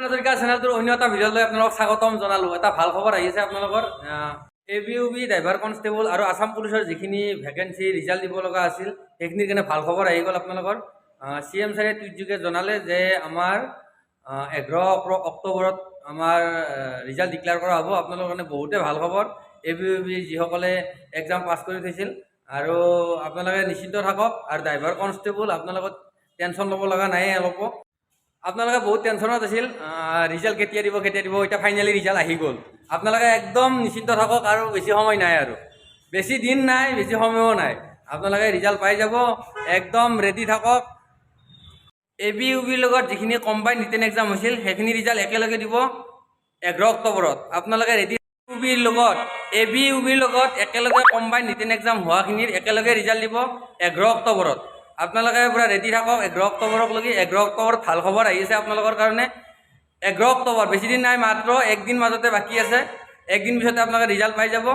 হাজৰিকা চেনেলটোৰ অন্য এটা ভিডিঅ'লৈ আপোনালোকক স্বাগতম জনালোঁ। এটা ভাল খবৰ আহিছে আপোনালোকৰ। ABUB ড্ৰাইভাৰ কনষ্টেবল আৰু আছাম পুলিচৰ যিখিনি ভেকেঞ্চি ৰিজাল্ট দিব লগা আছিল সেইখিনিৰ কাৰণে ভাল খবৰ আহি গ'ল আপোনালোকৰ। CM ছাৰে টুইটযোগে জনালে যে আমাৰ 11 অক্টোবৰত আমাৰ ৰিজাল্ট ডিক্লেয়াৰ কৰা হ'ব। আপোনালোকৰ কাৰণে বহুতে ভাল খবৰ। ABUB যিসকলে এক্সাম পাছ কৰি থৈছিল আৰু আপোনালোকে নিশ্চিন্ত থাকক। আৰু ড্ৰাইভাৰ কনষ্টেবল আপোনালোকক টেনশ্যন ল'ব লগা নাই অলপো। আপোনালোকে বহুত টেনশ্যনত আছিল ৰিজাল্ট কেতিয়া দিব এতিয়া ফাইনেলি ৰিজাল্ট আহি গ'ল। আপোনালোকে একদম নিশ্চিন্ত থাকক আৰু বেছি সময় নাই আৰু বেছি দিন নাই, বেছি সময়ো নাই। আপোনালোকে ৰিজাল্ট পাই যাব, একদম ৰেডি থাকক। ABUBৰ লগত যিখিনি কম্বাইন ৰিটেন এক্সাম হৈছিল সেইখিনি ৰিজাল্ট একেলগে দিব 11 অক্টোবৰত। আপোনালোকে ৰেডি ABUBৰ লগত একেলগে কম্বাইন ৰিটেন এক্সাম হোৱাখিনিৰ একেলগে ৰিজাল্ট দিব 11 অক্টোবৰত। আপোনালোকে পূৰা ৰেডি থাকক 11 অক্টোবৰকলৈকে। 11 অক্টোবৰত ভাল খবৰ আহিছে আপোনালোকৰ কাৰণে। 11 অক্টোবৰ বেছি দিন নাই, মাত্ৰ একদিন মাজতে বাকী আছে। একদিন পিছতে আপোনালোকে ৰিজাল্ট পাই যাব।